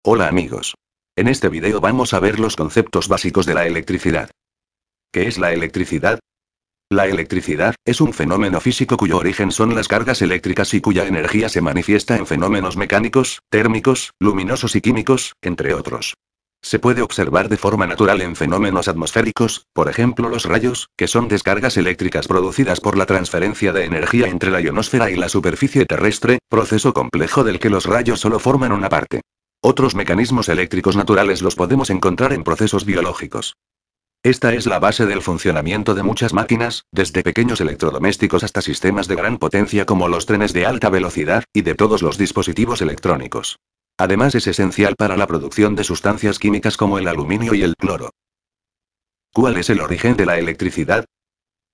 Hola amigos. En este video vamos a ver los conceptos básicos de la electricidad. ¿Qué es la electricidad? La electricidad es un fenómeno físico cuyo origen son las cargas eléctricas y cuya energía se manifiesta en fenómenos mecánicos, térmicos, luminosos y químicos, entre otros. Se puede observar de forma natural en fenómenos atmosféricos, por ejemplo los rayos, que son descargas eléctricas producidas por la transferencia de energía entre la ionosfera y la superficie terrestre, proceso complejo del que los rayos solo forman una parte. Otros mecanismos eléctricos naturales los podemos encontrar en procesos biológicos. Esta es la base del funcionamiento de muchas máquinas, desde pequeños electrodomésticos hasta sistemas de gran potencia como los trenes de alta velocidad, y de todos los dispositivos electrónicos. Además es esencial para la producción de sustancias químicas como el aluminio y el cloro. ¿Cuál es el origen de la electricidad?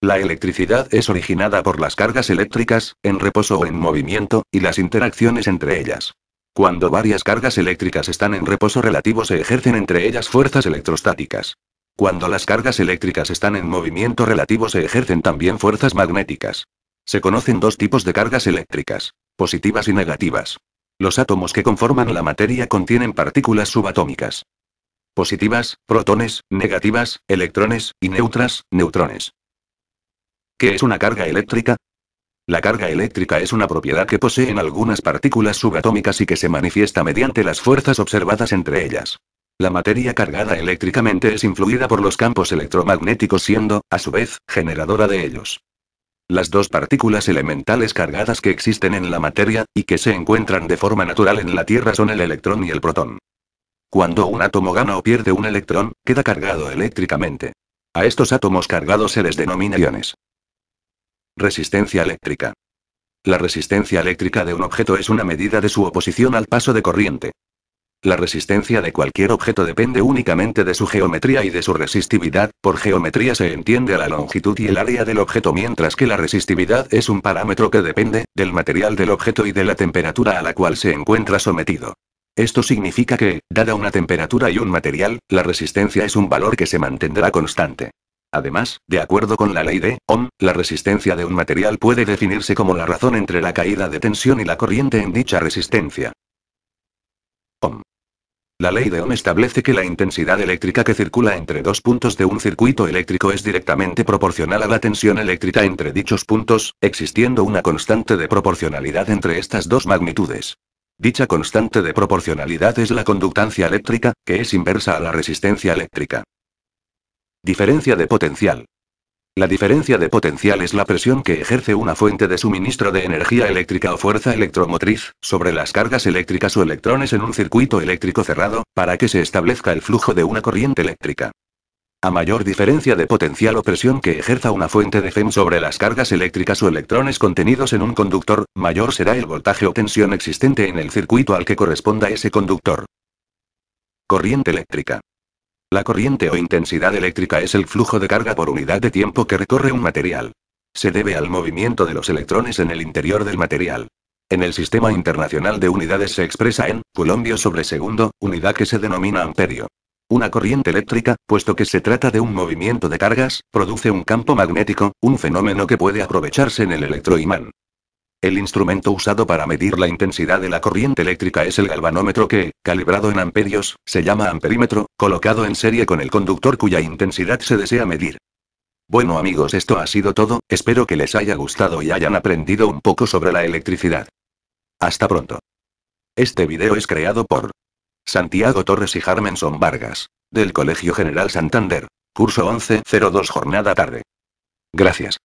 La electricidad es originada por las cargas eléctricas, en reposo o en movimiento, y las interacciones entre ellas. Cuando varias cargas eléctricas están en reposo relativo se ejercen entre ellas fuerzas electrostáticas. Cuando las cargas eléctricas están en movimiento relativo se ejercen también fuerzas magnéticas. Se conocen dos tipos de cargas eléctricas, positivas y negativas. Los átomos que conforman la materia contienen partículas subatómicas. Positivas, protones; negativas, electrones; y neutras, neutrones. ¿Qué es una carga eléctrica? La carga eléctrica es una propiedad que poseen algunas partículas subatómicas y que se manifiesta mediante las fuerzas observadas entre ellas. La materia cargada eléctricamente es influida por los campos electromagnéticos siendo, a su vez, generadora de ellos. Las dos partículas elementales cargadas que existen en la materia, y que se encuentran de forma natural en la Tierra son el electrón y el protón. Cuando un átomo gana o pierde un electrón, queda cargado eléctricamente. A estos átomos cargados se les denomina iones. Resistencia eléctrica. La resistencia eléctrica de un objeto es una medida de su oposición al paso de corriente. La resistencia de cualquier objeto depende únicamente de su geometría y de su resistividad. Por geometría se entiende a la longitud y el área del objeto, mientras que la resistividad es un parámetro que depende del material del objeto y de la temperatura a la cual se encuentra sometido. Esto significa que, dada una temperatura y un material, la resistencia es un valor que se mantendrá constante. Además, de acuerdo con la ley de Ohm, la resistencia de un material puede definirse como la razón entre la caída de tensión y la corriente en dicha resistencia. Ohm. La ley de Ohm establece que la intensidad eléctrica que circula entre dos puntos de un circuito eléctrico es directamente proporcional a la tensión eléctrica entre dichos puntos, existiendo una constante de proporcionalidad entre estas dos magnitudes. Dicha constante de proporcionalidad es la conductancia eléctrica, que es inversa a la resistencia eléctrica. Diferencia de potencial. La diferencia de potencial es la presión que ejerce una fuente de suministro de energía eléctrica o fuerza electromotriz, sobre las cargas eléctricas o electrones en un circuito eléctrico cerrado, para que se establezca el flujo de una corriente eléctrica. A mayor diferencia de potencial o presión que ejerza una fuente de FEM sobre las cargas eléctricas o electrones contenidos en un conductor, mayor será el voltaje o tensión existente en el circuito al que corresponda ese conductor. Corriente eléctrica. La corriente o intensidad eléctrica es el flujo de carga por unidad de tiempo que recorre un material. Se debe al movimiento de los electrones en el interior del material. En el Sistema Internacional de Unidades se expresa en coulombio sobre segundo, unidad que se denomina amperio. Una corriente eléctrica, puesto que se trata de un movimiento de cargas, produce un campo magnético, un fenómeno que puede aprovecharse en el electroimán. El instrumento usado para medir la intensidad de la corriente eléctrica es el galvanómetro que, calibrado en amperios, se llama amperímetro, colocado en serie con el conductor cuya intensidad se desea medir. Bueno amigos, esto ha sido todo, espero que les haya gustado y hayan aprendido un poco sobre la electricidad. Hasta pronto. Este video es creado por Santiago Torres y Jarmenson Vargas, del Colegio General Santander, curso 11-02 jornada tarde. Gracias.